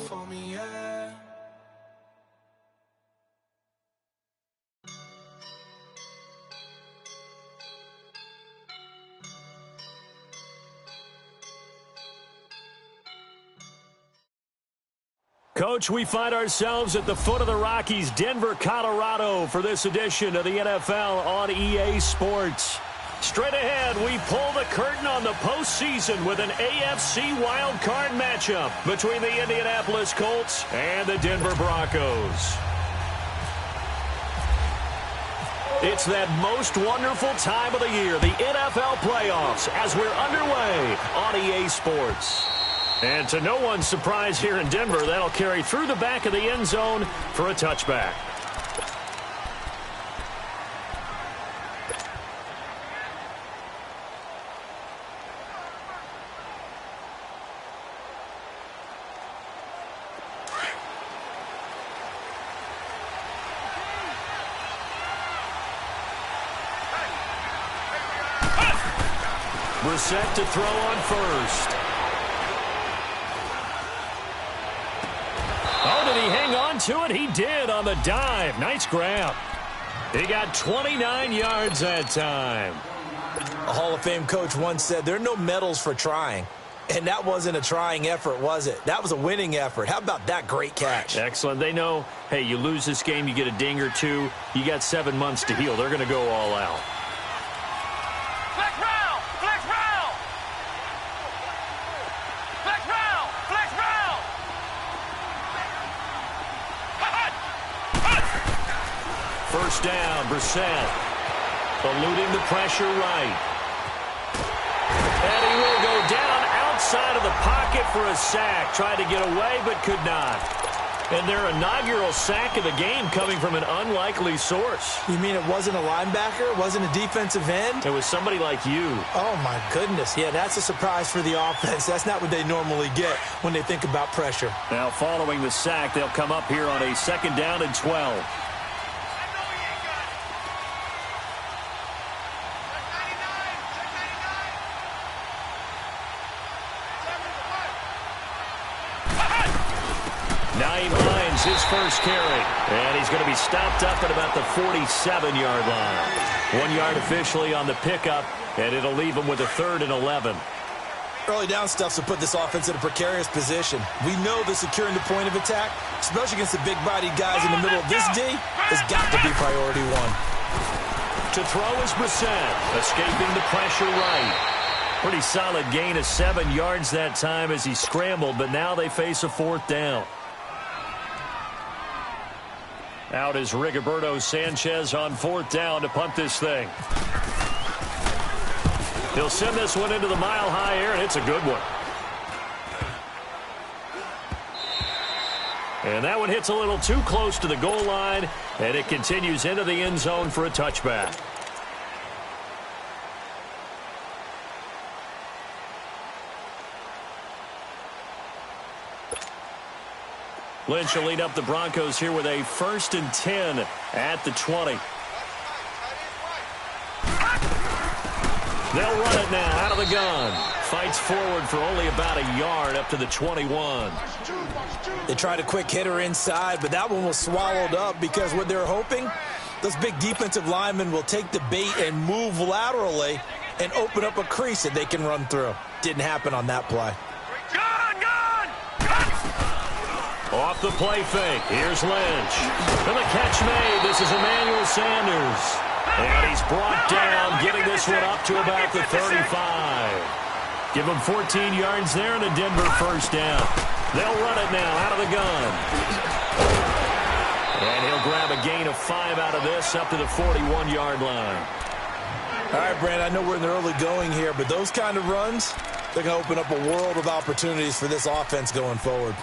for me, yeah. Coach, we find ourselves at the foot of the Rockies, Denver, Colorado, for this edition of the NFL on EA Sports. Straight ahead, we pull the curtain on the postseason with an AFC wildcard matchup between the Indianapolis Colts and the Denver Broncos. It's that most wonderful time of the year, the NFL playoffs, as we're underway on EA Sports. And to no one's surprise here in Denver, that'll carry through the back of the end zone for a touchback. Brissett to throw on first. Oh, did he hang on to it? He did on the dive. Nice grab. He got 29 yards that time. A Hall of Fame coach once said, there are no medals for trying. And that wasn't a trying effort, was it? That was a winning effort. How about that great catch? Excellent. They know, hey, you lose this game, you get a ding or two. You got 7 months to heal. They're going to go all out. First down, Brissett, eluding the pressure right. And he will go down outside of the pocket for a sack. Tried to get away, but could not. And their inaugural sack of the game coming from an unlikely source. You mean it wasn't a linebacker? It wasn't a defensive end? It was somebody like you. Oh, my goodness. Yeah, that's a surprise for the offense. That's not what they normally get when they think about pressure. Now, following the sack, they'll come up here on a 2nd down and 12. His first carry, and he's going to be stopped up at about the 47-yard line. 1 yard officially on the pickup, and it'll leave him with a 3rd and 11. Early down stuff to put this offense in a precarious position. We know that securing the point of attack, especially against the big-bodied guys in the middle of this D, has got to be priority one. To throw is Brissett, escaping the pressure right. Pretty solid gain of 7 yards that time as he scrambled, but now they face a 4th down. Out is Rigoberto Sanchez on 4th down to punt this thing. He'll send this one into the mile-high air, and it's a good one. And that one hits a little too close to the goal line, and it continues into the end zone for a touchback. Lynch will lead up the Broncos here with a 1st and 10 at the 20. They'll run it now out of the gun. Fights forward for only about a yard up to the 21. They tried a quick hitter inside, but that one was swallowed up because what they're hoping, those big defensive linemen will take the bait and move laterally and open up a crease that they can run through. Didn't happen on that play. Off the play fake. Here's Lynch. And the catch made. This is Emmanuel Sanders. And he's brought down, getting this one up to about the 35. Give him 14 yards there and a Denver 1st down. They'll run it now out of the gun. And he'll grab a gain of 5 out of this up to the 41-yard line. All right, Brand, I know we're in the early going here, but those kind of runs, they're going to open up a world of opportunities for this offense going forward.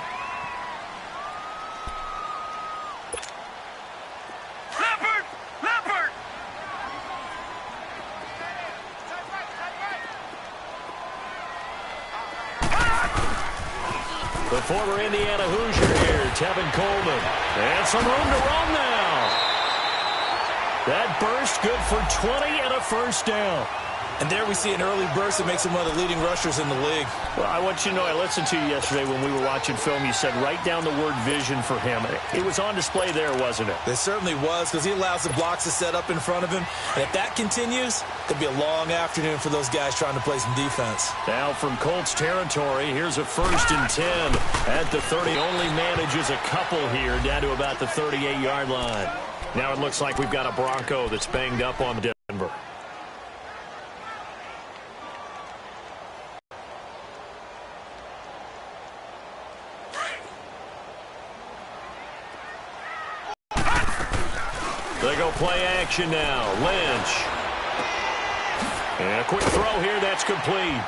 The former Indiana Hoosier here, Tevin Coleman. And some room to run now. That burst good for 20 and a 1st down. And there we see an early burst that makes him one of the leading rushers in the league. Well, I want you to know, I listened to you yesterday when we were watching film. You said write down the word vision for him. It was on display there, wasn't it? It certainly was, because he allows the blocks to set up in front of him. And if that continues, it'll be a long afternoon for those guys trying to play some defense. Now from Colts territory, here's a 1st and 10 at the 30. Only manages a couple here down to about the 38-yard line. Now it looks like we've got a Bronco that's banged up on Denver. They go play action now. Lynch. And a quick throw here. That's complete.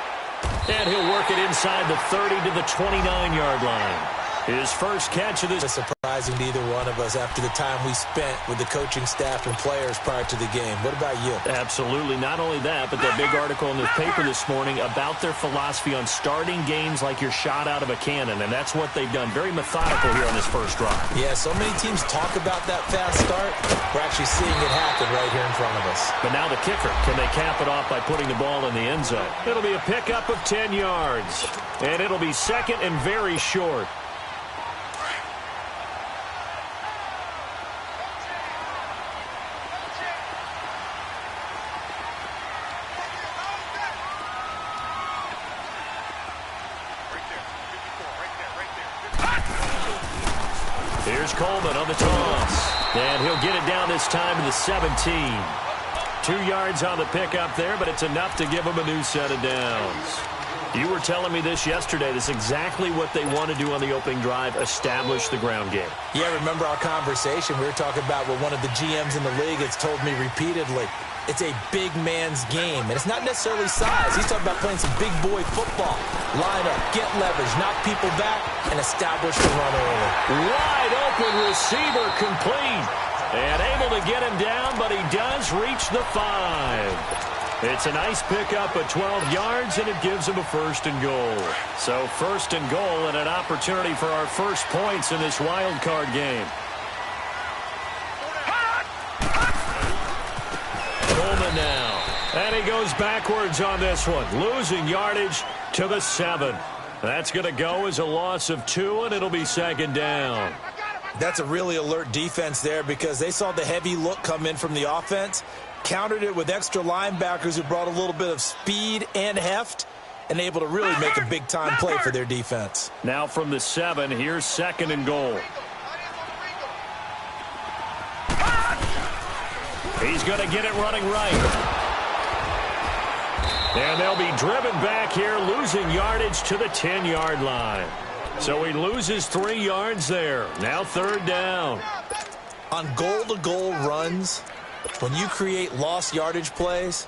And he'll work it inside the 30 to the 29-yard line. His first catch of this. It's surprising to either one of us after the time we spent with the coaching staff and players prior to the game. What about you? Absolutely. Not only that, but that big article in the paper this morning about their philosophy on starting games like you're shot out of a cannon, and that's what they've done. Very methodical here on this first drive. Yeah, so many teams talk about that fast start. We're actually seeing it happen right here in front of us. But now the kicker. Can they cap it off by putting the ball in the end zone? It'll be a pickup of 10 yards, and it'll be second and very short. Here's Coleman on the toss. And he'll get it down this time to the 17. 2 yards on the pickup there, but it's enough to give him a new set of downs. You were telling me this yesterday. This is exactly what they want to do on the opening drive, establish the ground game. Yeah, remember our conversation. We were talking about what one of the GMs in the league has told me repeatedly. It's a big man's game, and it's not necessarily size. He's talking about playing some big boy football. Line up, get leverage, knock people back, and establish the run early. Wide open receiver complete. And able to get him down, but he does reach the 5. It's a nice pickup of 12 yards, and it gives him a 1st and goal. So 1st and goal and an opportunity for our first points in this wild card game. Coleman now. And he goes backwards on this one, losing yardage to the 7. That's going to go as a loss of 2, and it'll be 2nd down. That's a really alert defense there because they saw the heavy look come in from the offense, countered it with extra linebackers who brought a little bit of speed and heft, and able to really make a big-time play for their defense. Now from the 7, here's 2nd and goal. He's going to get it running right. And they'll be driven back here, losing yardage to the 10-yard line. So he loses 3 yards there. Now 3rd down. On goal-to-goal runs, when you create lost yardage plays,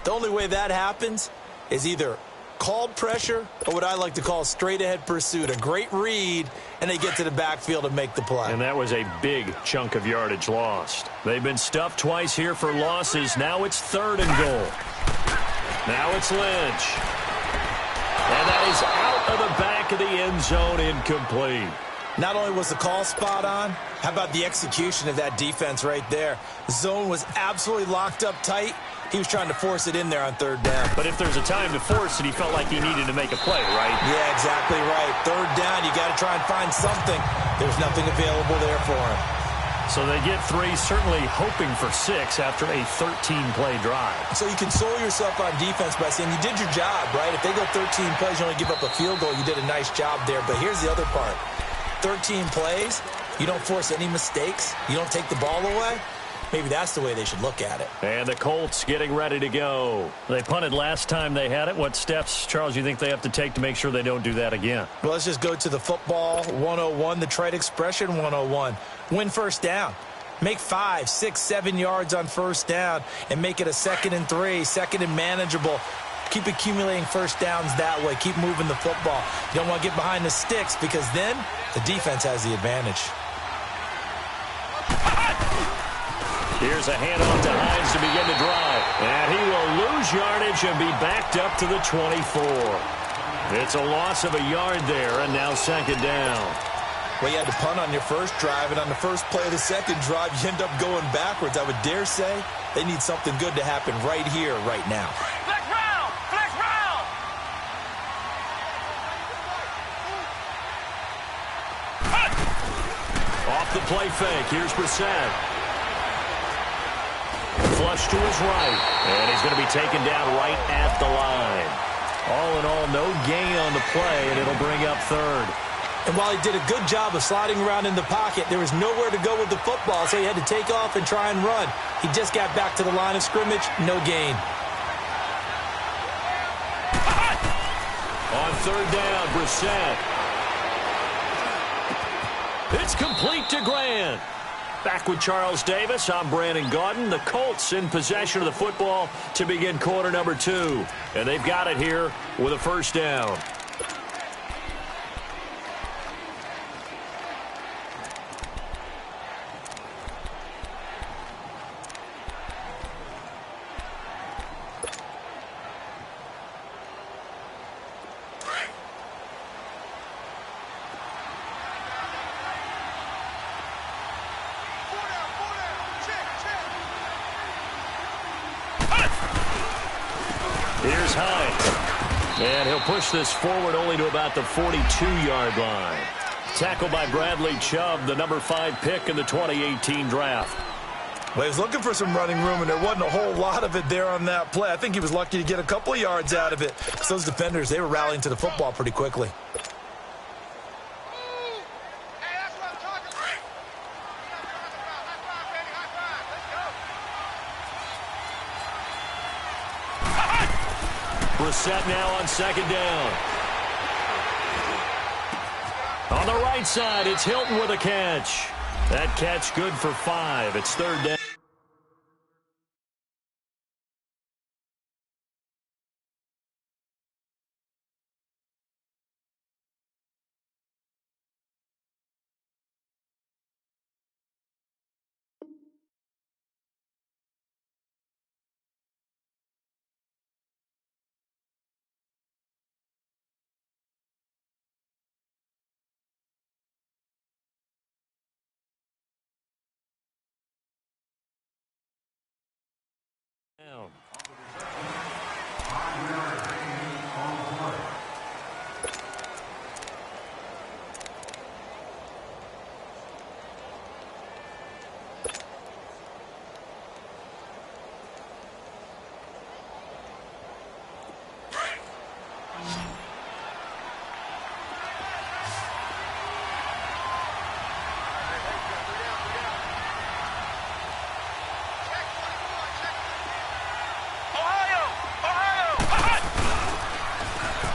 the only way that happens is either called pressure or what I like to call straight-ahead pursuit. A great read, and they get to the backfield and make the play. And that was a big chunk of yardage lost. They've been stuffed twice here for losses. Now it's 3rd and goal. Now it's Lynch. And that is out of the back of the end zone, incomplete. Not only was the call spot on, how about the execution of that defense right there? The zone was absolutely locked up tight. He was trying to force it in there on 3rd down. But if there's a time to force it, he felt like he needed to make a play, right? Yeah, exactly right. 3rd down, you got to try and find something. There's nothing available there for him. So they get 3, certainly hoping for 6 after a 13-play drive. So you console yourself on defense by saying you did your job, right? If they go 13 plays, you only give up a field goal, you did a nice job there. But here's the other part. 13 plays, you don't force any mistakes, you don't take the ball away. Maybe that's the way they should look at it. And the Colts getting ready to go. They punted last time they had it. What steps, Charles, you think they have to take to make sure they don't do that again? Well, let's just go to the football 101, the trite expression 101. Win 1st down. Make 5, 6, 7 yards on 1st down and make it a 2nd and 3, 2nd and manageable. Keep accumulating 1st downs that way. Keep moving the football. You don't want to get behind the sticks because then the defense has the advantage. Here's a handoff to Hines to begin the drive. And he will lose yardage and be backed up to the 24. It's a loss of a yard there, and now 2nd down. Well, you had to punt on your first drive, and on the first play of the 2nd drive, you end up going backwards. I would dare say they need something good to happen right here, right now. Off the play fake. Here's Brissett. Flush to his right. And he's going to be taken down right at the line. All in all, no gain on the play, and it'll bring up third. And while he did a good job of sliding around in the pocket, there was nowhere to go with the football, so he had to take off and try and run. He just got back to the line of scrimmage, no gain. On third down, Brissett. It's complete to Grant. Back with Charles Davis, I'm Brandon Gaudin. The Colts in possession of the football to begin quarter number 2. And they've got it here with a first down. Here's Hines. And he'll push this forward only to about the 42-yard line. Tackled by Bradley Chubb, the number 5 pick in the 2018 draft. Well, he was looking for some running room, and there wasn't a whole lot of it there on that play. I think he was lucky to get a couple of yards out of it. So those defenders, they were rallying to the football pretty quickly. Brissett now on second down. On the right side, it's Hilton with a catch. That catch good for 5. It's third down.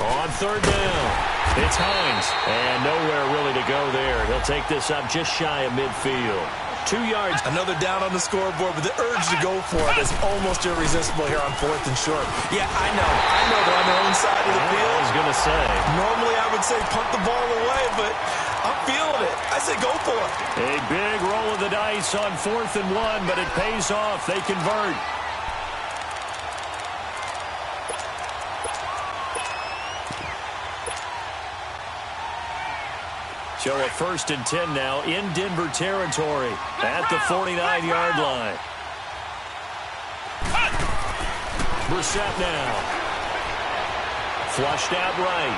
On third down, it's Hines. And nowhere really to go there. He'll take this up just shy of midfield. 2 yards. Another down on the scoreboard, but the urge to go for it is almost irresistible here on 4th and short. Yeah, I know they're on their own side of the field. I was going to say. Normally I would say punt the ball away, but I'm feeling it. I say go for it. A big roll of the dice on 4th and 1, but it pays off. They convert. So a 1st and 10 now in Denver territory at the 49-yard line. Brissett now. Flushed out right.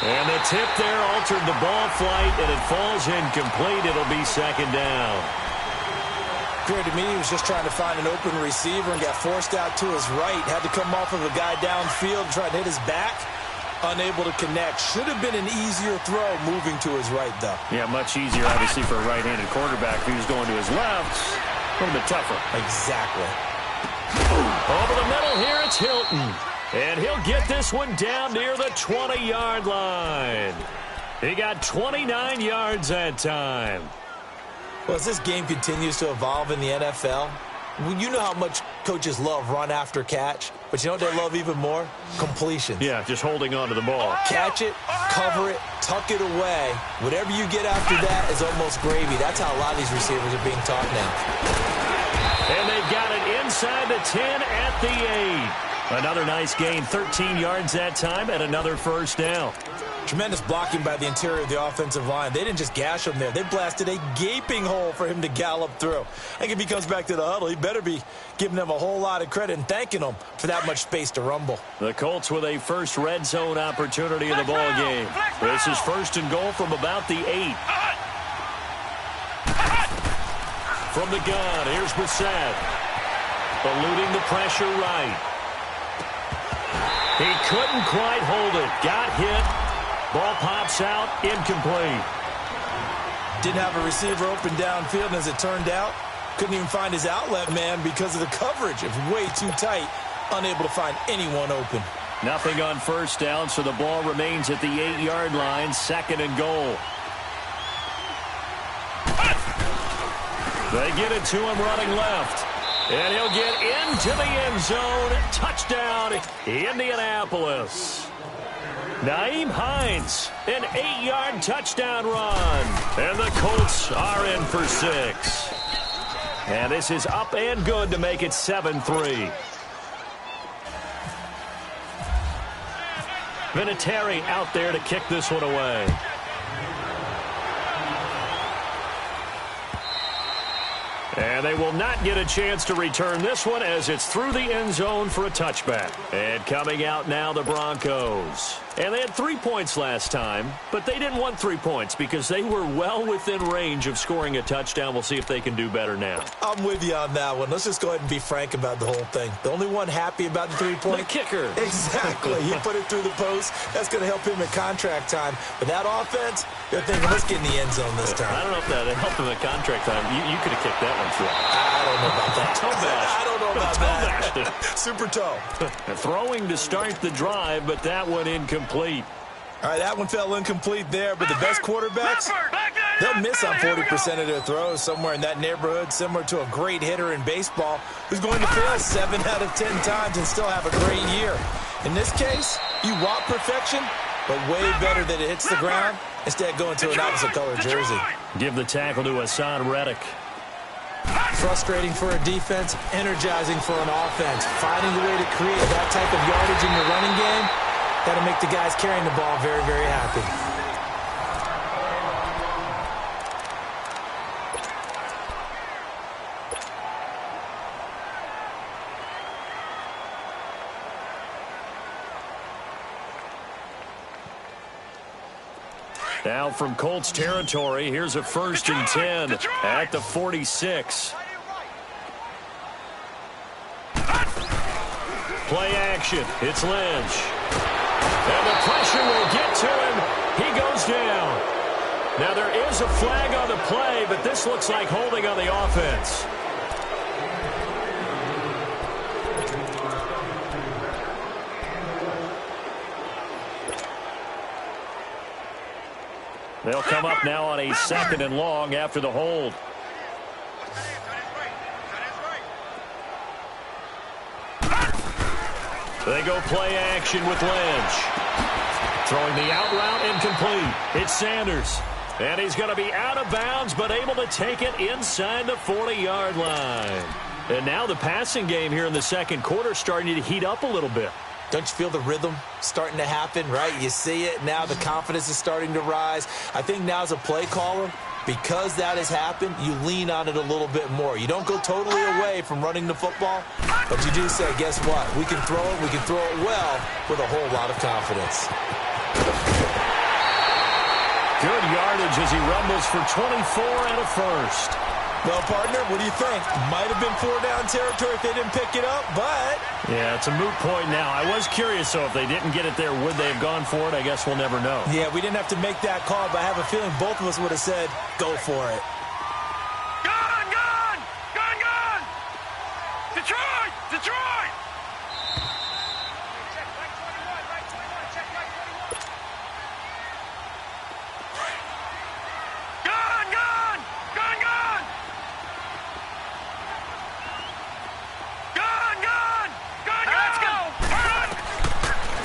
And the tip there altered the ball flight, and it falls incomplete. It'll be second down. Appeared to me he was just trying to find an open receiver and got forced out to his right. Had to come off of a guy downfield, try to hit his back. Unable to connect. Should have been an easier throw moving to his right, though. Yeah, much easier, obviously, for a right-handed quarterback. If he was going to his left, a little bit tougher. Exactly. Over the middle here, it's Hilton. And he'll get this one down near the 20-yard line. He got 29 yards that time. Well, as this game continues to evolve in the NFL, you know how much coaches love run after catch, but you know what they love even more? Completions. Yeah, just holding on to the ball. Catch it, cover it, tuck it away. Whatever you get after that is almost gravy. That's how a lot of these receivers are being taught now. And they've got it inside the 10 at the 8. Another nice gain, 13 yards that time, and another first down. Tremendous blocking by the interior of the offensive line. They didn't just gash him there. They blasted a gaping hole for him to gallop through. I think if he comes back to the huddle, he better be giving them a whole lot of credit and thanking them for that much space to rumble. The Colts with a first red zone opportunity in the ball game. This is 1st and goal from about the 8. from the gun. Here's Brissett. Eluding the pressure right. He couldn't quite hold it. Got hit. Ball pops out. Incomplete. Didn't have a receiver open downfield, and as it turned out, couldn't even find his outlet man because of the coverage. It was way too tight. Unable to find anyone open. Nothing on first down, so the ball remains at the 8-yard line. 2nd and goal. They get it to him running left. And he'll get into the end zone. Touchdown, Indianapolis. Nyheim Hines, an 8-yard touchdown run. And the Colts are in for 6. And this is up and good to make it 7-3. Vinatieri out there to kick this one away. And they will not get a chance to return this one as it's through the end zone for a touchback. And coming out now, the Broncos. And they had 3 points last time, but they didn't want 3 points because they were well within range of scoring a touchdown. We'll see if they can do better now. I'm with you on that one. Let's just go ahead and be frank about the whole thing. The only one happy about the 3-point? The kicker. Exactly. He put it through the post. That's going to help him at contract time. But that offense, they're thinking, let's get in the end zone this time. I don't know if that helped him at contract time. You could have kicked that one through. I don't know about that. Toe bash. I don't know about that. Super toe. Throwing to start the drive, but that one incomplete. All right, that one fell incomplete there, but the best quarterbacks, they'll miss on 40% of their throws, somewhere in that neighborhood, similar to a great hitter in baseball who's going to fail 7 out of 10 times and still have a great year. In this case, you want perfection, but way better that it hits the ground instead of going to an opposite color jersey. Give the tackle to Hassan Reddick. Frustrating for a defense, energizing for an offense. Finding a way to create that type of yardage in your running game, that'll make the guys carrying the ball very, very happy. Now from Colts territory, here's a 1st and 10 at the 46. Play action. It's Lynch. And the pressure will get to him. He goes down. Now there is a flag on the play, but this looks like holding on the offense. They'll come up now on a 2nd and long after the hold. They go play action with Lynch. Throwing the out route incomplete. It's Sanders. And he's going to be out of bounds, but able to take it inside the 40-yard line. And now the passing game here in the second quarter starting to heat up a little bit. Don't you feel the rhythm starting to happen, right? You see it. Now the confidence is starting to rise. I think now as a play caller, because that has happened, you lean on it a little bit more. You don't go totally away from running the football, but you do say, guess what? We can throw it. We can throw it well with a whole lot of confidence. Good yardage as he rumbles for 24 and a 1st. Well, partner, what do you think? Might have been 4-down territory if they didn't pick it up, but... Yeah, it's a moot point now. I was curious, so if they didn't get it there, would they have gone for it? I guess we'll never know. Yeah, we didn't have to make that call, but I have a feeling both of us would have said, go for it. Gone! Gone! Gone! Gone! Detroit! Detroit! Gone! Gone! Gone! Gone! Gone! Gone! Gone! Let's go!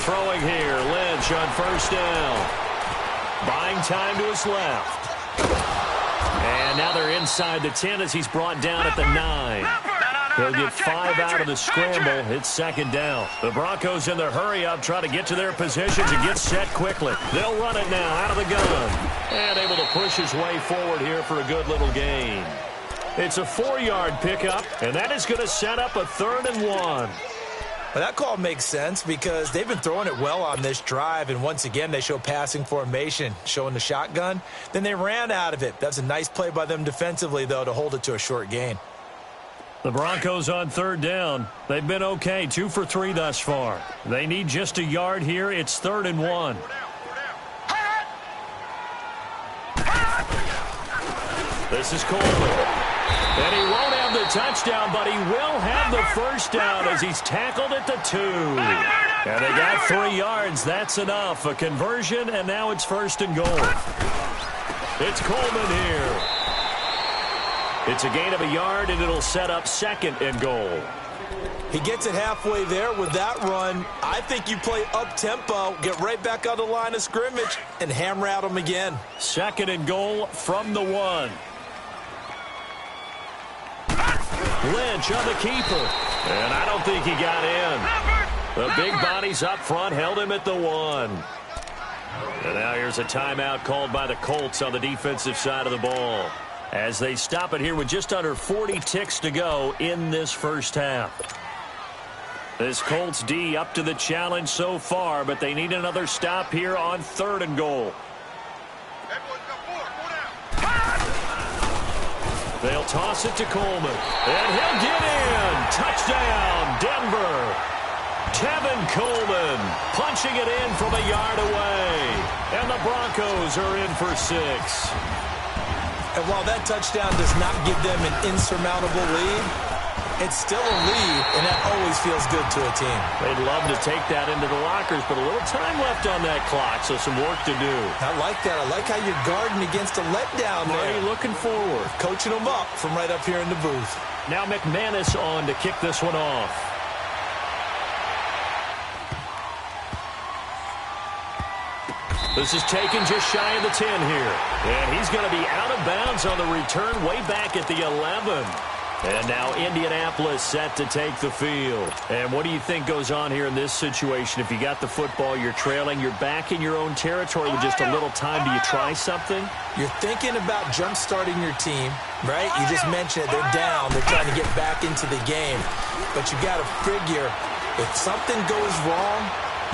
Throwing here, Lynch on 1st down. Buying time to his left. And now they're inside the 10 as he's brought down at the 9. He'll get 5 out of the scramble. It's 2nd down. The Broncos in the hurry-up try to get to their positions and get set quickly. They'll run it now out of the gun. And able to push his way forward here for a good little gain. It's a 4-yard pickup, and that is going to set up a 3rd and 1. Well, that call makes sense because they've been throwing it well on this drive, and once again they show passing formation, showing the shotgun. Then they ran out of it. That's a nice play by them defensively, though, to hold it to a short gain. The Broncos on third down. They've been okay, 2 for 3 thus far. They need just a yard here. It's 3rd and 1. This is Coleman. And he won't have the touchdown, but he will have the first down as he's tackled at the 2. And they got 3 yards. That's enough. A conversion, and now it's 1st and goal. It's Coleman here. It's a gain of a yard, and it'll set up 2nd and goal. He gets it halfway there with that run. I think you play up-tempo, get right back on the line of scrimmage, and hammer at him again. 2nd and goal from the 1. Lynch on the keeper. And I don't think he got in. The big bodies up front held him at the 1. And now here's a timeout called by the Colts on the defensive side of the ball, as they stop it here with just under 40 ticks to go in this first half. This Colts D up to the challenge so far, but they need another stop here on 3rd and goal. They'll toss it to Coleman, and he'll get in. Touchdown, Denver. Tevin Coleman punching it in from a yard away. And the Broncos are in for 6. And while that touchdown does not give them an insurmountable lead, it's still a lead, and that always feels good to a team. They'd love to take that into the lockers, but a little time left on that clock, so some work to do. I like that. I like how you're guarding against a letdown there. Marty looking forward. Coaching them up from right up here in the booth. Now McManus on to kick this one off. This is taken just shy of the 10 here. And he's going to be out of bounds on the return way back at the 11. And now Indianapolis set to take the field. And what do you think goes on here in this situation? If you got the football, you're trailing, you're back in your own territory with just a little time. Do you try something? You're thinking about jump-starting your team, right? You just mentioned it. They're down. They're trying to get back into the game. But you got to figure, if something goes wrong,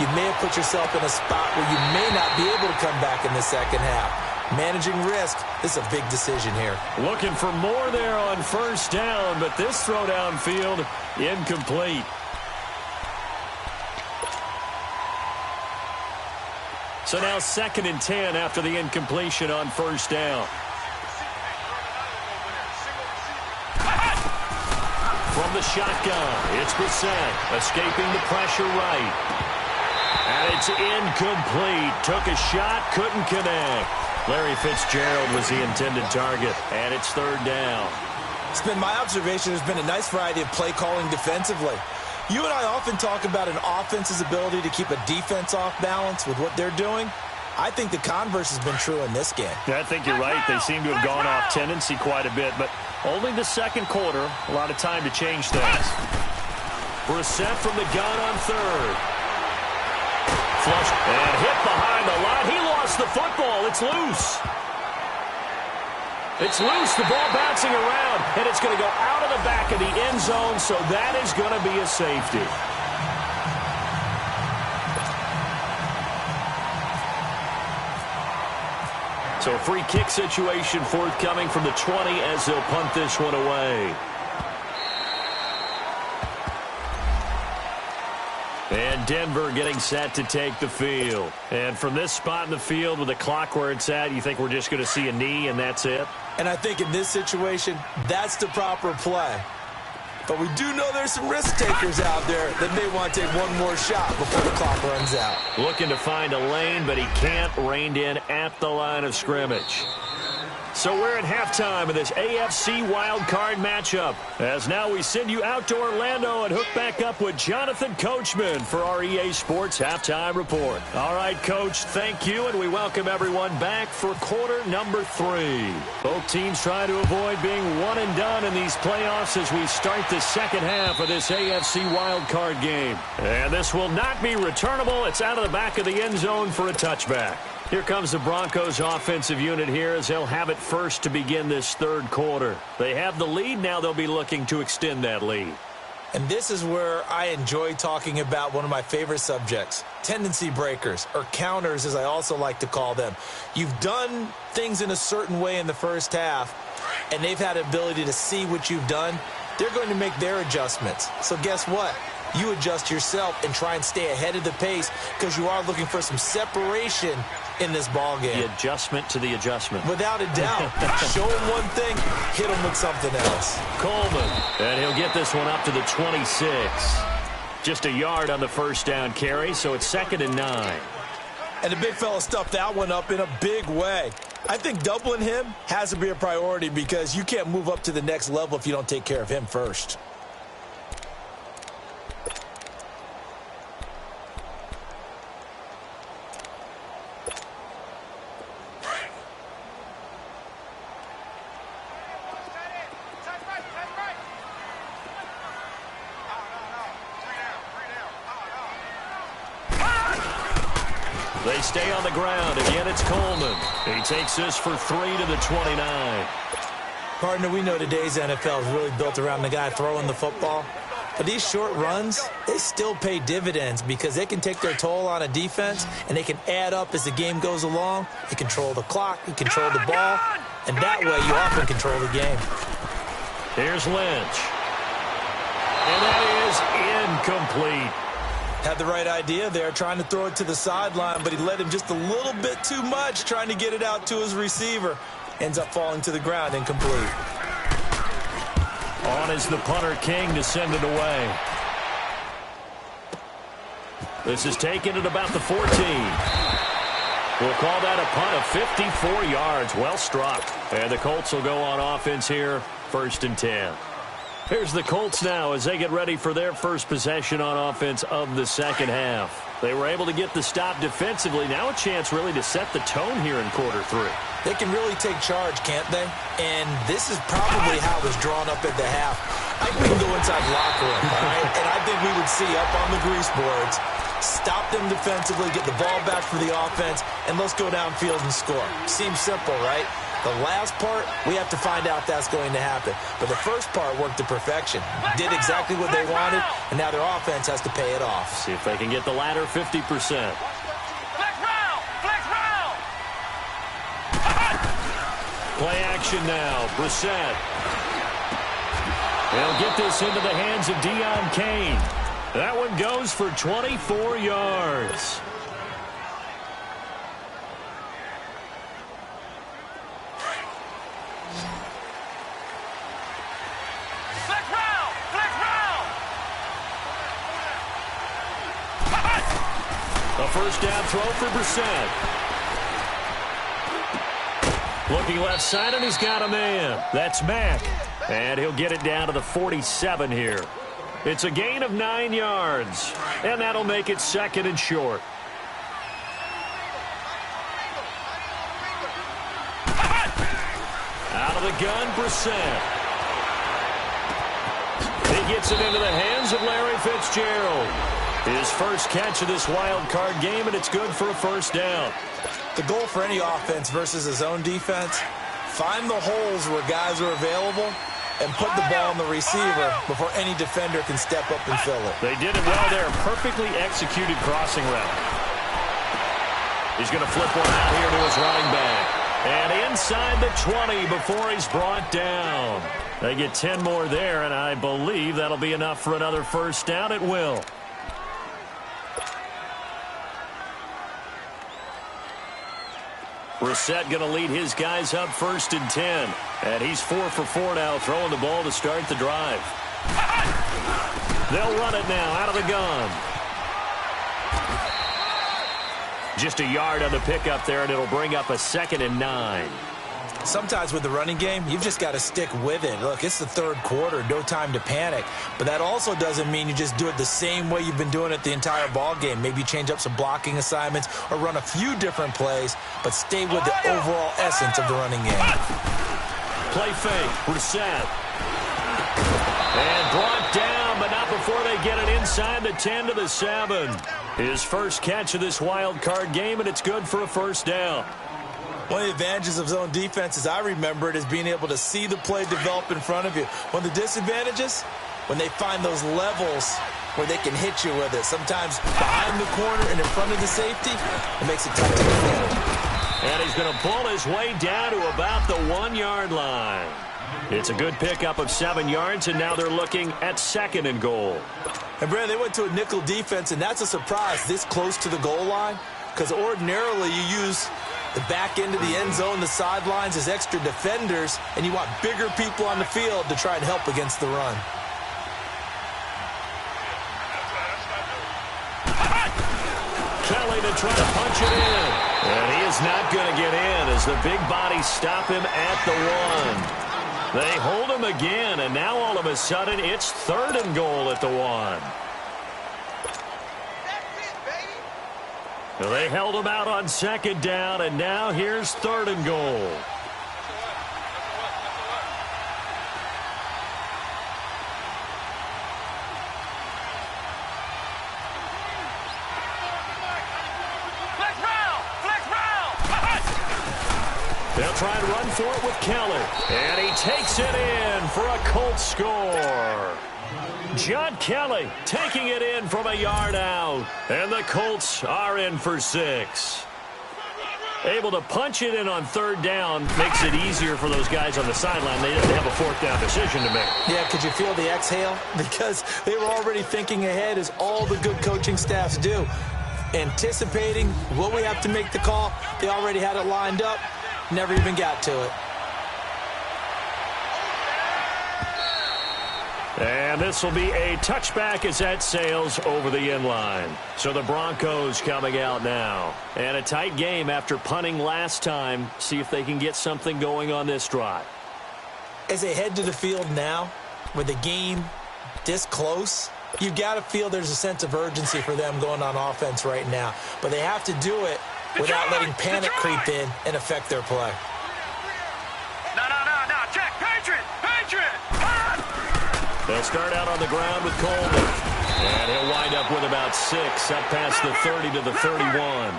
you may have put yourself in a spot where you may not be able to come back in the second half. Managing risk, this is a big decision here. Looking for more there on 1st down, but this throw downfield incomplete. So now 2nd and 10 after the incompletion on 1st down. From the shotgun, it's Brissett, escaping the pressure right. And it's incomplete. Took a shot, couldn't connect. Larry Fitzgerald was the intended target, and it's 3rd down. It's been my observation there's been a nice variety of play calling defensively. You and I often talk about an offense's ability to keep a defense off balance with what they're doing. I think the converse has been true in this game. Yeah, I think you're right. They seem to have gone off tendency quite a bit, but only the 2nd quarter, a lot of time to change things. Brissett from the gun on 3rd. Flush and hit behind the line. He lost the football. It's loose. It's loose. The ball bouncing around, and it's going to go out of the back of the end zone, so that is going to be a safety. So a free kick situation forthcoming from the 20 as they'll punt this one away. And Denver getting set to take the field. And from this spot in the field with the clock where it's at, you think we're just going to see a knee and that's it? And I think in this situation, that's the proper play. But we do know there's some risk takers out there that may want to take one more shot before the clock runs out. Looking to find a lane, but he can't. Reined in at the line of scrimmage. So we're at halftime of this AFC wildcard matchup, as now we send you out to Orlando and hook back up with Jonathan Coachman for our EA Sports Halftime Report. All right, Coach, thank you, and we welcome everyone back for quarter number 3. Both teams try to avoid being one and done in these playoffs as we start the second half of this AFC wildcard game. And this will not be returnable. It's out of the back of the end zone for a touchback. Here comes the Broncos offensive unit here as they'll have it first to begin this third quarter. They have the lead. Now they'll be looking to extend that lead. And this is where I enjoy talking about one of my favorite subjects, tendency breakers, or counters as I also like to call them. You've done things in a certain way in the first half, and they've had the ability to see what you've done. They're going to make their adjustments. So guess what? You adjust yourself and try and stay ahead of the pace because you are looking for some separation in this ball game. The adjustment to the adjustment. Without a doubt. Show him one thing, hit him with something else. Coleman, and he'll get this one up to the 26. Just a yard on the first down carry, so it's 2nd and 9. And the big fella stuffed that one up in a big way. I think doubling him has to be a priority because you can't move up to the next level if you don't take care of him first. They stay on the ground. Again, it's Coleman. He takes this for 3 to the 29. Partner, we know today's NFL is really built around the guy throwing the football. But these short runs, they still pay dividends because they can take their toll on a defense, and they can add up as the game goes along. You control the clock, you control the ball, and that way you often control the game. Here's Lynch. And that is incomplete. Had the right idea there, trying to throw it to the sideline, but he led him just a little bit too much, trying to get it out to his receiver. Ends up falling to the ground, incomplete. On is the punter, King, to send it away. This is taken at about the 14. We'll call that a punt of 54 yards. Well struck. And the Colts will go on offense here, 1st and 10. Here's the Colts now as they get ready for their first possession on offense of the second half. They were able to get the stop defensively. Now a chance really to set the tone here in quarter 3. They can really take charge, can't they? And this is probably how it was drawn up at the half. I think we can go inside the locker room, all right? And I think we would see up on the grease boards, stop them defensively, get the ball back for the offense, and let's go downfield and score. Seems simple, right? The last part, we have to find out if that's going to happen. But the first part worked to perfection. Did exactly what they wanted, and now their offense has to pay it off. See if they can get the latter 50%. Flex round! Flex round! Play action now. Brissett. They'll get this into the hands of Deon Cain. That one goes for 24 yards. Flex round! Flex round! A first down throw for Brissett. Looking left side, and he's got a man. That's Mack. And he'll get it down to the 47 here. It's a gain of 9 yards. And that'll make it 2nd and short. Out of the gun, Brissett. He gets it into the hands of Larry Fitzgerald. His first catch of this wild card game, and it's good for a first down. The goal for any offense versus his own defense, find the holes where guys are available and put the ball on the receiver before any defender can step up and fill it. They did it well there. Perfectly executed crossing route. He's going to flip one out here to his running back. And inside the 20 before he's brought down. They get 10 more there, and I believe that'll be enough for another first down. It will. Brissett going to lead his guys up 1st and 10. And he's 4 for 4 now, throwing the ball to start the drive. They'll run it now out of the gun. Just a yard on the pickup there, and it'll bring up a 2nd and 9. Sometimes with the running game, you've just got to stick with it. Look, it's the 3rd quarter, no time to panic. But that also doesn't mean you just do it the same way you've been doing it the entire ball game. Maybe you change up some blocking assignments or run a few different plays, but stay with the overall essence of the running game. Play fake, Brissett. And brought down, but not before they get it inside the 10 to the 7. His first catch of this wild card game, and it's good for a first down. One of the advantages of zone defense, as I remember it, is being able to see the play develop in front of you. One of the disadvantages, when they find those levels where they can hit you with it. Sometimes behind the corner and in front of the safety, it makes it tough to defend. And he's going to pull his way down to about the 1-yard line. It's a good pickup of 7 yards, and now they're looking at 2nd and goal. And, Brad, they went to a nickel defense, and that's a surprise this close to the goal line, because ordinarily you use the back end of the end zone, the sidelines as extra defenders, and you want bigger people on the field to try and help against the run. Kelly to try to punch it in. And he is not going to get in as the big bodies stop him at the 1. They hold him again, and now all of a sudden it's 3rd and goal at the 1. Well, they held him out on 2nd down, and now here's 3rd and goal. They'll try and run for it with Kelly. And he takes it in for a Colts score. John Kelly taking it in from a yard out. And the Colts are in for 6. Able to punch it in on 3rd down makes it easier for those guys on the sideline. They didn't have a 4th down decision to make. Yeah, could you feel the exhale? Because they were already thinking ahead, as all the good coaching staffs do. Anticipating what we have to make the call. They already had it lined up. Never even got to it. And this will be a touchback as that sails over the end line. So the Broncos coming out now. And a tight game after punting last time. See if they can get something going on this drive. As they head to the field now, with the game this close, you've got to feel there's a sense of urgency for them going on offense right now. But they have to do it without letting panic creep in and affect their play. No, check, Patriot! They'll start out on the ground with Coleman. And he'll wind up with about 6, up past the 30 to the 31.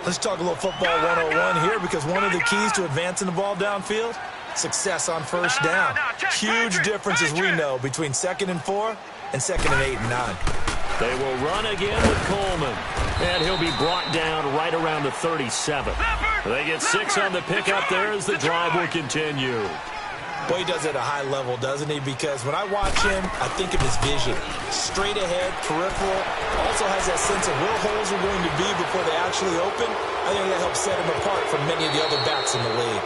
Let's talk a little football 101 here, because one of the keys to advancing the ball downfield, success on 1st down. Huge difference, as we know, between 2nd and 4 and 2nd and 8 and 9. They will run again with Coleman. And he'll be brought down right around the 37. They get 6 on the pickup there as the drive will continue. Boy, he does it at a high level, doesn't he? Because when I watch him, I think of his vision. Straight ahead, peripheral. Also has that sense of where holes are going to be before they actually open. I think that helps set him apart from many of the other backs in the league.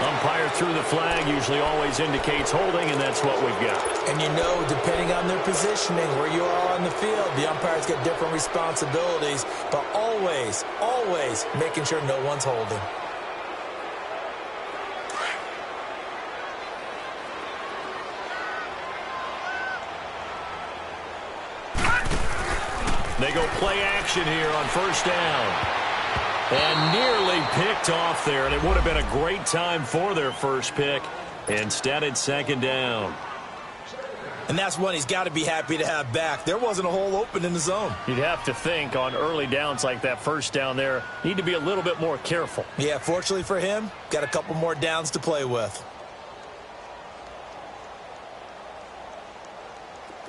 Umpire through the flag usually always indicates holding, and that's what we've got. And you know, depending on their positioning, where you are on the field, the umpires get different responsibilities, but always making sure no one's holding. They go play action here on 1st down. And nearly picked off there, and it would have been a great time for their first pick. Instead, it's 2nd down. And that's one he's got to be happy to have back. There wasn't a hole open in the zone. You'd have to think on early downs like that 1st down there, need to be a little bit more careful. Yeah, fortunately for him, got a couple more downs to play with.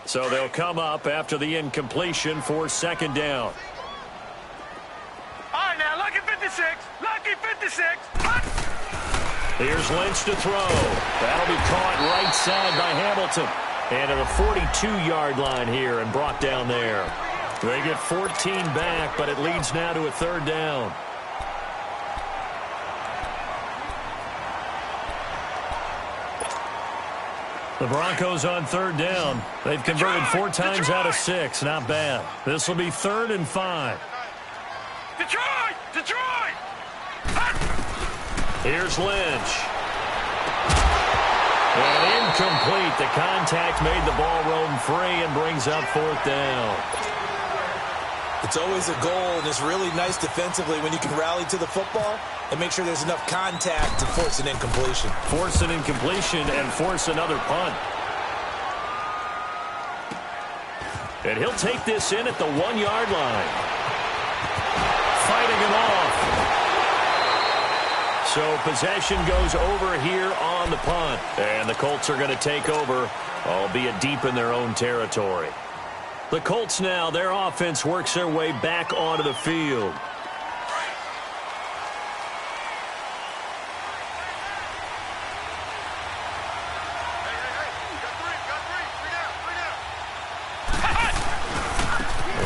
So they'll come up after the incompletion for 2nd down. All right, now, lucky 56. Here's Lynch to throw. That'll be caught right side by Hamilton. And at the 42-yard line here and brought down there. They get 14 back, but it leads now to a 3rd down. The Broncos on 3rd down. They've converted 4 times out of 6. Not bad. This will be 3rd and 5. Detroit! Here's Lynch. And incomplete. The contact made the ball roam free and brings up 4th down. It's always a goal, and it's really nice defensively when you can rally to the football and make sure there's enough contact to force an incompletion. Force an incompletion and force another punt. And he'll take this in at the 1-yard line. Fighting him off. So possession goes over here on the punt. And the Colts are going to take over, albeit deep in their own territory. The Colts now, their offense works their way back onto the field.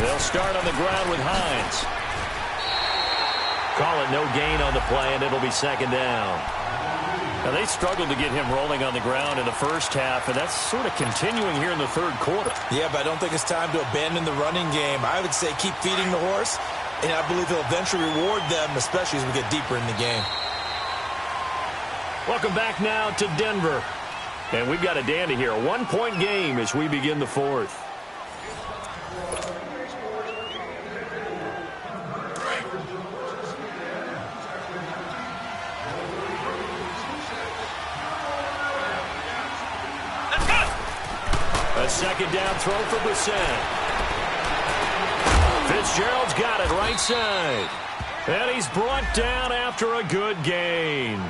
They'll start on the ground with Hines. Call it no gain on the play, and it'll be second down. Now, they struggled to get him rolling on the ground in the first half, and that's sort of continuing here in the third quarter. Yeah, but I don't think it's time to abandon the running game. I would say keep feeding the horse, and I believe he'll eventually reward them, especially as we get deeper in the game. Welcome back now to Denver. And we've got a dandy here. A one-point game as we begin the fourth. A second down throw for Brissett. Fitzgerald's got it right side. And he's brought down after a good gain.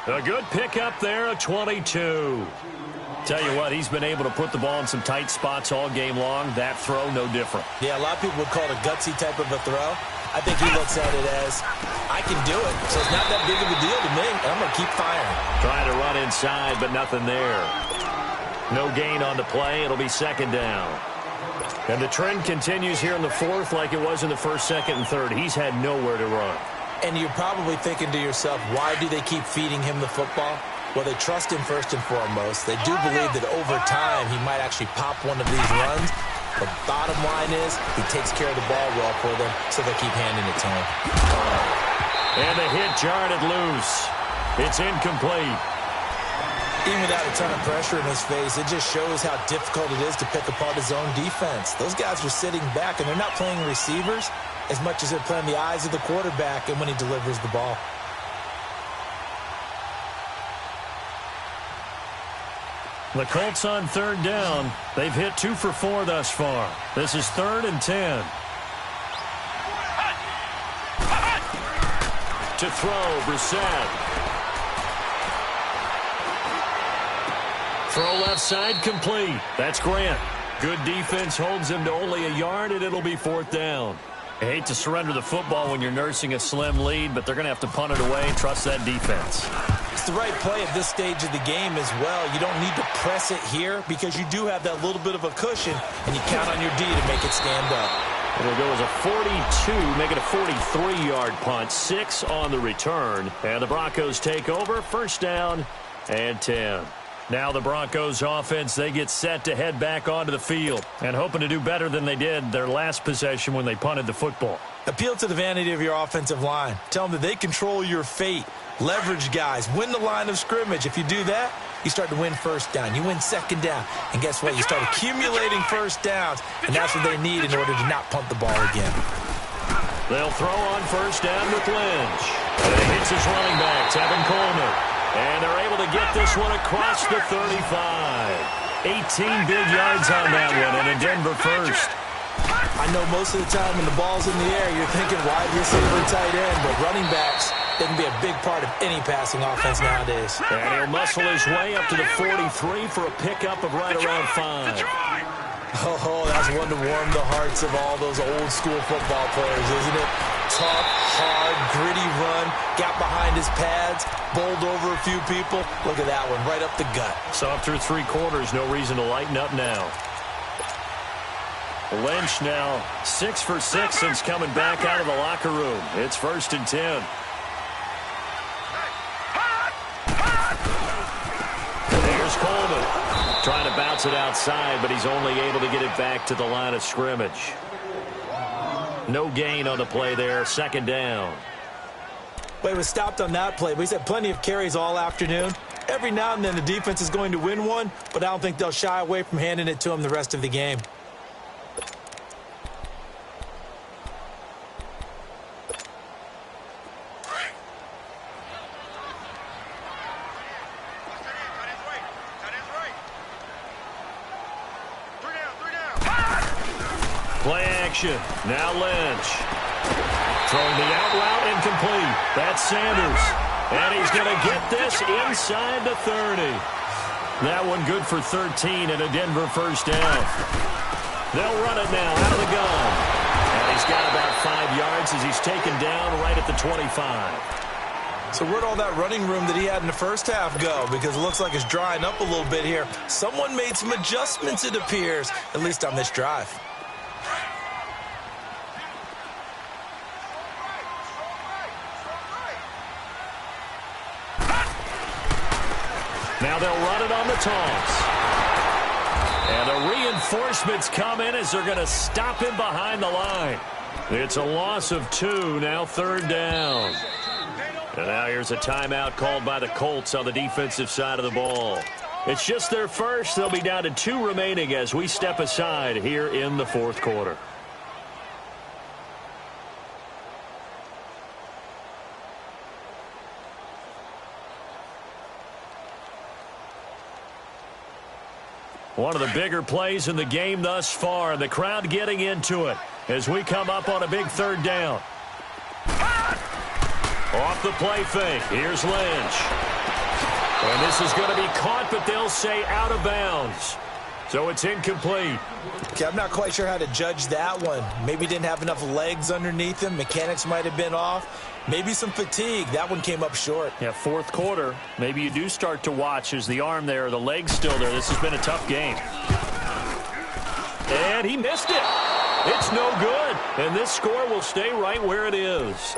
A good pickup there at 22. Tell you what, he's been able to put the ball in some tight spots all game long. That throw, no different. Yeah, a lot of people would call it a gutsy type of a throw. I think he looks at it as, I can do it, so it's not that big of a deal to me. I'm going to keep firing. Trying to run inside, but nothing there. No gain on the play. It'll be second down. And the trend continues here in the fourth like it was in the first, second, and third. He's had nowhere to run. And you're probably thinking to yourself, why do they keep feeding him the football? Well, they trust him first and foremost. They do believe that over time he might actually pop one of these runs. The bottom line is he takes care of the ball well for them, so they keep handing it to him. And the hit jarred it loose. It's incomplete. Even without a ton of pressure in his face, it just shows how difficult it is to pick apart his own defense. Those guys are sitting back, and they're not playing receivers as much as they're playing the eyes of the quarterback and when he delivers the ball. The Colts on third down. They've hit 2 for 4 thus far. This is 3rd and 10. To throw, Brissett. Throw left side complete. That's Grant. Good defense holds him to only a yard, and it'll be 4th down. I hate to surrender the football when you're nursing a slim lead, but they're going to have to punt it away and trust that defense. It's the right play at this stage of the game as well. You don't need to press it here because you do have that little bit of a cushion, and you count on your D to make it stand up. It'll go as a 42, make it a 43-yard punt, 6 on the return. And the Broncos take over, 1st down and 10. Now the Broncos offense, they get set to head back onto the field and hoping to do better than they did their last possession when they punted the football. Appeal to the vanity of your offensive line. Tell them that they control your fate. Leverage guys. Win the line of scrimmage. If you do that, you start to win 1st down. You win 2nd down. And guess what? You start accumulating 1st downs. And that's what they need in order to not punt the ball again. They'll throw on 1st down with Lynch. And he hits his running back, Tevin Coleman. And they're able to get this one across the 35. 18 big yards on that one, and a Denver first. I know most of the time when the ball's in the air, you're thinking wide receiver, tight end, but running backs, they can be a big part of any passing offense nowadays. And he'll muscle his way up to the 43 for a pickup of right around 5. Oh, that's one to warm the hearts of all those old school football players, isn't it? Tough, hard, gritty run, got behind his pads, bowled over a few people. Look at that one, right up the gut. So after 3 quarters, no reason to lighten up now. Lynch now 6 for 6 since coming back out of the locker room. It's 1st and 10. There's Coleman. Trying to bounce it outside, but he's only able to get it back to the line of scrimmage. No gain on the play there. 2nd down. Well, he was stopped on that play, but he's had plenty of carries all afternoon. Every now and then the defense is going to win one, but I don't think they'll shy away from handing it to him the rest of the game. Play action. Now Lynch. Throwing the out route incomplete. That's Sanders. And he's going to get this inside the 30. That one good for 13 and a Denver first down. They'll run it now out of the gun. And he's got about 5 yards as he's taken down right at the 25. So where'd all that running room that he had in the first half go? Because it looks like it's drying up a little bit here. Someone made some adjustments, it appears, at least on this drive. Now they'll run it on the toss. And the reinforcements come in as they're going to stop him behind the line. It's a loss of 2, now 3rd down. And now here's a timeout called by the Colts on the defensive side of the ball. It's just their first. They'll be down to 2 remaining as we step aside here in the 4th quarter. One of the bigger plays in the game thus far. The crowd getting into it as we come up on a big 3rd down. Off the play fake. Here's Lynch. And this is going to be caught, but they'll say out of bounds. So it's incomplete. Okay, I'm not quite sure how to judge that one. Maybe didn't have enough legs underneath him. Mechanics might have been off. Maybe some fatigue. That one came up short. Yeah, 4th quarter. Maybe you do start to watch. Is the arm there, the leg's still there? This has been a tough game. And he missed it. It's no good. And this score will stay right where it is.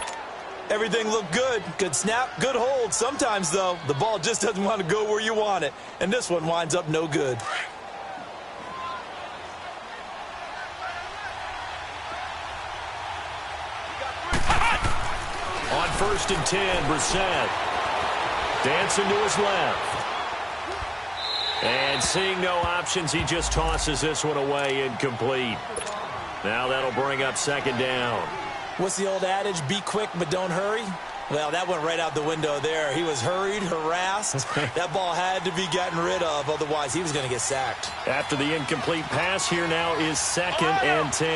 Everything looked good. Good snap, good hold. Sometimes, though, the ball just doesn't want to go where you want it. And this one winds up no good. On 1st and 10, Brissett. Dancing to his left. And seeing no options, he just tosses this one away incomplete. Now that'll bring up 2nd down. What's the old adage? Be quick, but don't hurry. Well, that went right out the window there. He was hurried, harassed. That ball had to be gotten rid of. Otherwise, he was going to get sacked. After the incomplete pass, here now is 2nd and 10.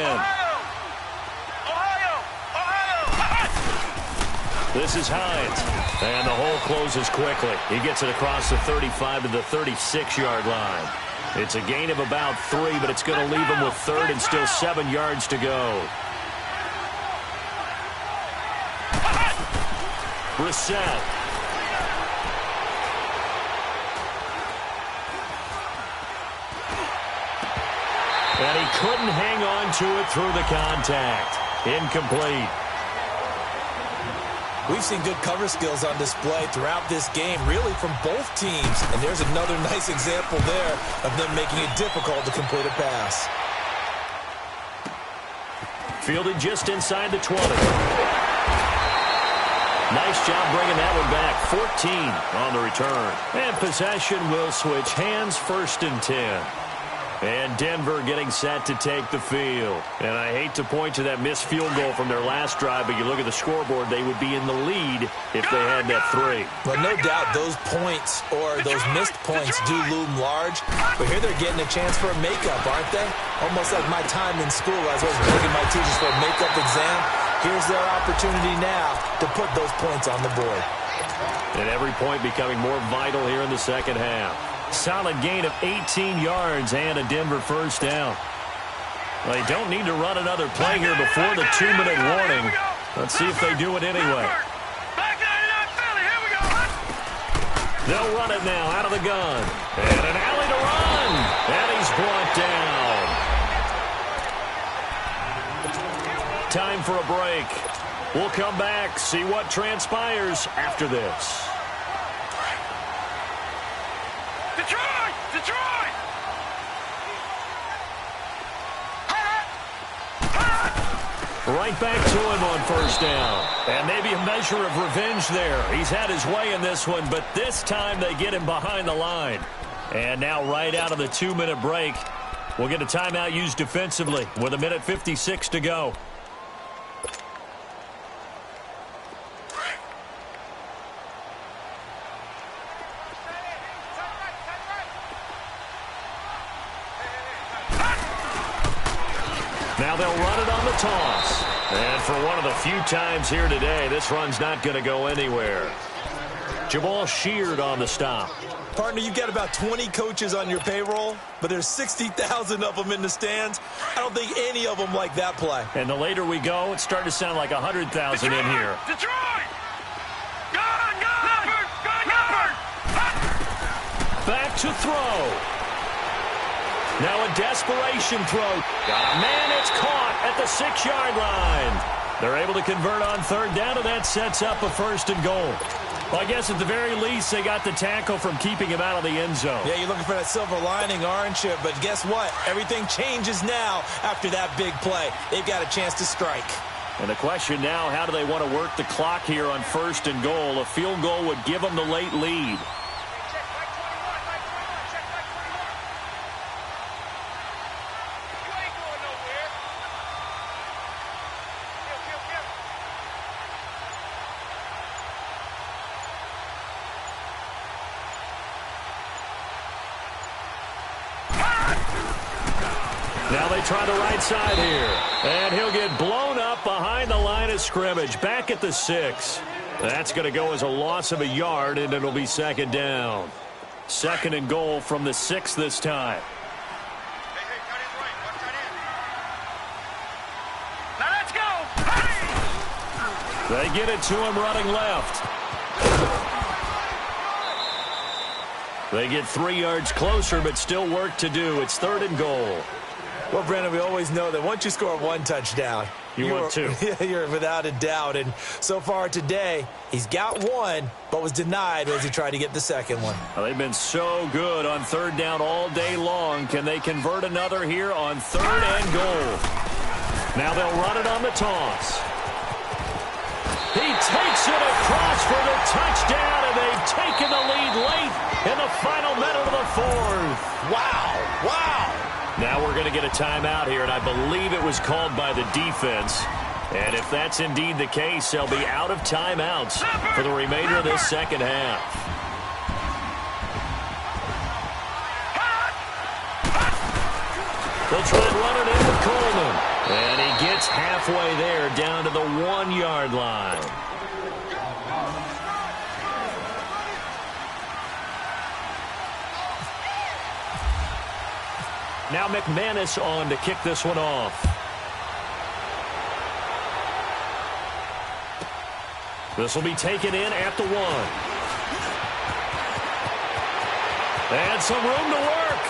This is Hines. And the hole closes quickly. He gets it across the 35 to the 36-yard line. It's a gain of about 3, but it's going to leave him with 3rd and still 7 yards to go. Brissett. And he couldn't hang on to it through the contact. Incomplete. We've seen good cover skills on display throughout this game, really from both teams. And there's another nice example there of them making it difficult to complete a pass. Fielded just inside the 20. Nice job bringing that one back. 14 on the return. And possession will switch hands, 1st and 10. And Denver getting set to take the field. And I hate to point to that missed field goal from their last drive, but you look at the scoreboard, they would be in the lead if they had that 3. Well, no doubt those points or those missed points do loom large. But here they're getting a chance for a makeup, aren't they? Almost like my time in school as I was begging my teachers for a makeup exam. Here's their opportunity now to put those points on the board. And every point becoming more vital here in the 2nd half. Solid gain of 18 yards and a Denver first down. They don't need to run another play here before the 2-minute warning. Let's see if they do it anyway. They'll run it now out of the gun. And an alley to run. And he's brought down. Time for a break. We'll come back, see what transpires after this. Right back to him on 1st down. And maybe a measure of revenge there. He's had his way in this one, but this time they get him behind the line. And now right out of the 2-minute break, we'll get a timeout used defensively with 1:56 to go. Now they'll run it on the toss. And for one of the few times here today, this run's not going to go anywhere. Jamal Sheard on the stop. Partner, you've got about 20 coaches on your payroll, but there's 60,000 of them in the stands. I don't think any of them like that play. And the later we go, it's starting to sound like 100,000 in here. Detroit! Gone! Leopard! Leopard! Back to throw. Now a desperation throw. Man, it's caught at the 6-yard line. They're able to convert on third down, and that sets up a 1st and goal. Well, I guess at the very least, they got the tackle from keeping him out of the end zone. Yeah, you're looking for that silver lining, aren't you? But guess what? Everything changes now after that big play. They've got a chance to strike. And the question now, how do they want to work the clock here on 1st and goal? A field goal would give them the late lead. Now they try the right side here. And he'll get blown up behind the line of scrimmage. Back at the 6. That's going to go as a loss of a yard, and it'll be 2nd down. 2nd and goal from the 6 this time. Now let's go! They get it to him running left. They get 3 yards closer, but still work to do. It's 3rd and goal. Well, Brandon, we always know that once you score 1 touchdown, you want 2. You're without a doubt. And so far today, he's got 1, but was denied as he tried to get the 2nd one. Well, they've been so good on 3rd down all day long. Can they convert another here on 3rd and goal? Now they'll run it on the toss. He takes it across for the touchdown, and they've taken the lead late in the final minute of the 4th. Wow. Now we're going to get a timeout here, and I believe it was called by the defense. And if that's indeed the case, they'll be out of timeouts for the remainder of this 2nd half. They'll try and run it in with Coleman. And he gets halfway there, down to the 1-yard line. Now McManus on to kick this one off. This will be taken in at the 1. And some room to work.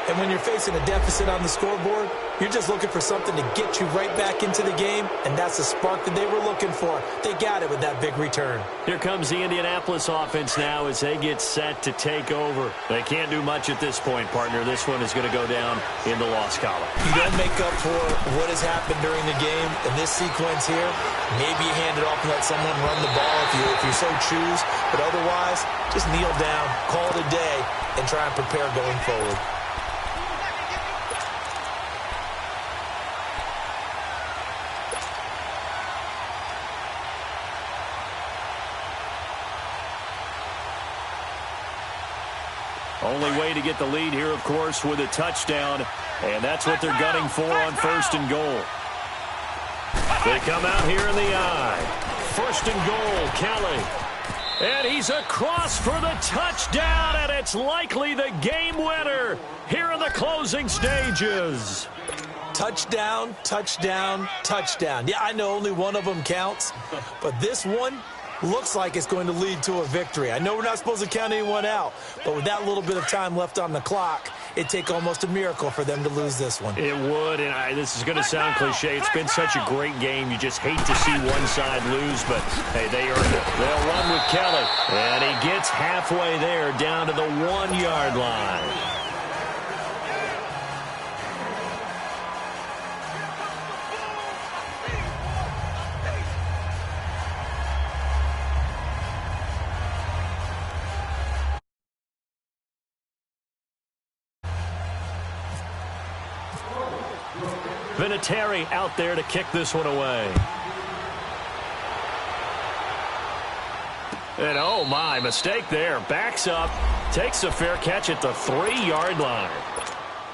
And when you're facing a deficit on the scoreboard, you're just looking for something to get you right back into the game, and that's the spark that they were looking for. They got it with that big return. Here comes the Indianapolis offense now as they get set to take over. They can't do much at this point, partner. This one is going to go down in the loss column. You don't make up for what has happened during the game in this sequence here. Maybe you hand it off and let someone run the ball if you so choose. But otherwise, just kneel down, call it a day, and try and prepare going forward. Only way to get the lead here, of course, with a touchdown. And that's what they're gunning for on 1st and goal. They come out here in the eye. 1st and goal, Kelly. And he's across for the touchdown, and it's likely the game winner here in the closing stages. Touchdown, touchdown, touchdown. Yeah, I know only one of them counts, but this one looks like it's going to lead to a victory. I know we're not supposed to count anyone out, but with that little bit of time left on the clock, it'd take almost a miracle for them to lose this one. It would, and this is going to sound cliche. It's been such a great game. You just hate to see one side lose, but, hey, they earned it. They'll run with Kelly, and he gets halfway there down to the 1-yard line. Vinatieri out there to kick this one away. And oh my, mistake there. Backs up, takes a fair catch at the 3-yard line.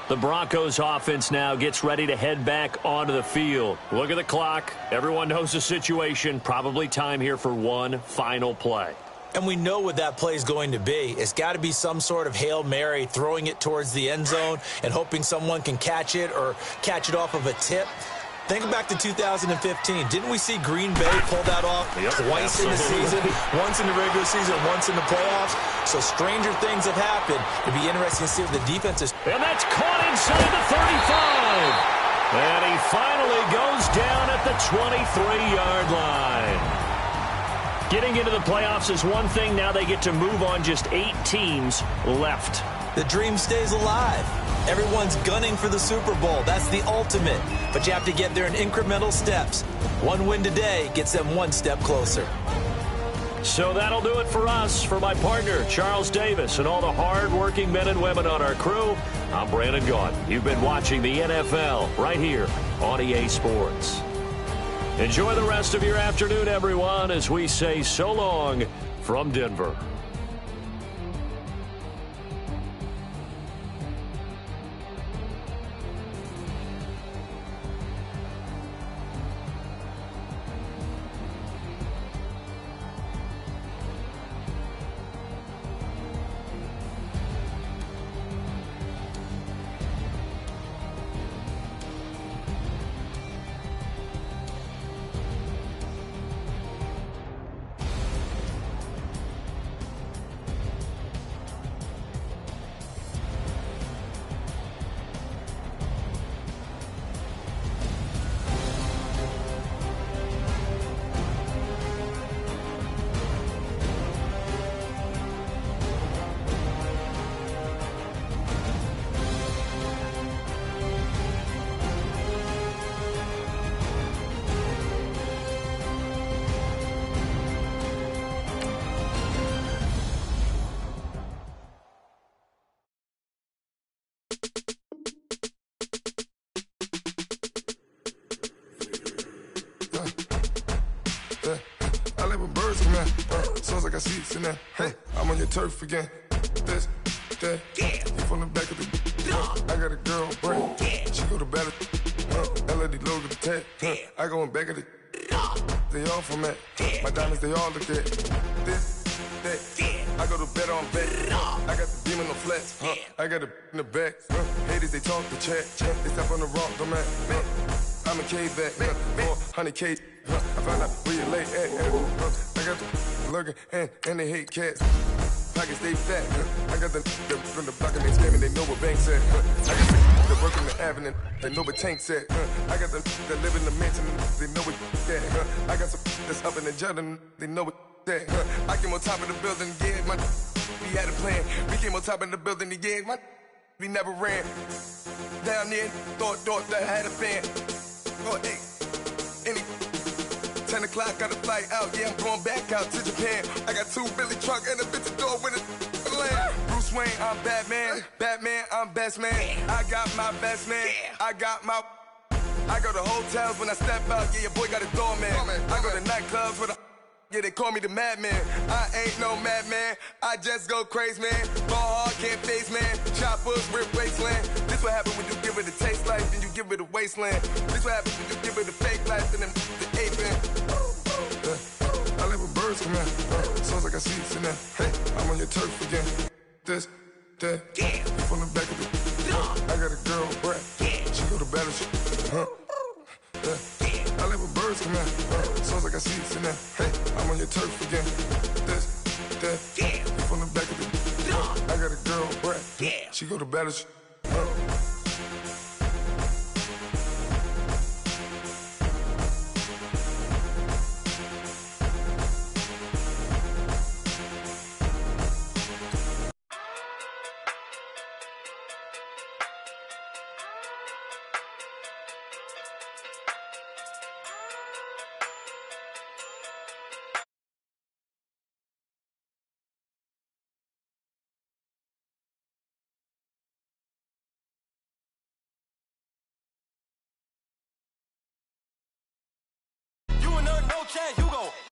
The Broncos offense now gets ready to head back onto the field. Look at the clock. Everyone knows the situation. Probably time here for one final play. And we know what that play is going to be. It's got to be some sort of Hail Mary, throwing it towards the end zone and hoping someone can catch it or catch it off of a tip. Think back to 2015. Didn't we see Green Bay pull that off twice in the season? Once in the regular season, once in the playoffs. So stranger things have happened. It'd be interesting to see if the defense is... And that's caught inside the 35. And he finally goes down at the 23-yard line. Getting into the playoffs is one thing. Now they get to move on. Just 8 teams left. The dream stays alive. Everyone's gunning for the Super Bowl. That's the ultimate. But you have to get there in incremental steps. One win today gets them one step closer. So that'll do it for us. For my partner, Charles Davis, and all the hard-working men and women on our crew, I'm Brandon Gaudin. You've been watching the NFL right here on EA Sports. Enjoy the rest of your afternoon, everyone, as we say so long from Denver. Sounds like I see it in there. Hey, I'm on your turf again. This, that, you from the back of the. I got a girl, brain. She go to battle. LED logo the tag. I go in back of the. They all from that. My diamonds, they all look at. This, that. I go to bed on bed. I got the demon on flats. I got it in the back. Haters, they talk the chat. They step on the rock, the man. I'm a K-back. 400K. I found out where you lay at. I got the lurking and they hate cats. Pockets they fat. I got the from the block and they scamming. They know what banks at. I got the work in the avenue. They know what tanks at. I got the that live in the mansion. They know what that. I got some that's up in the Jordan. They know what that. I came on top of the building. Yeah, my we had a plan. We came on top of the building. Yeah, my we never ran. Down there, thought that I had a fan. Oh, hey, any 10 o'clock, got a flight out. Yeah, I'm going back out to Japan. I got 2 Billy truck and a bitch door with a land. Bruce Wayne, I'm Batman. Batman, I'm best man. I got my best man. I got my. I go to hotels when I step out. Yeah, your boy got a doorman. I go to nightclubs with a. Yeah, they call me the madman. I ain't no madman. I just go crazy, man. Ball hard, can't face, man. Choppers, rip wasteland. This what happen when you give it a taste life and you give it a wasteland. This what happen when you give it a fake life and then the aping. I live with birds come in. Sounds like I see it in there. Hey, I'm on your turf again. This, that, you from the back of the. I got a girl, Brad. She go to battle. I live with birds come in. Sounds like I see it in there. Hey, I'm on your turf again. This, that, you from the back of the. I got a girl, Brad. She go to battle. No chance, you go.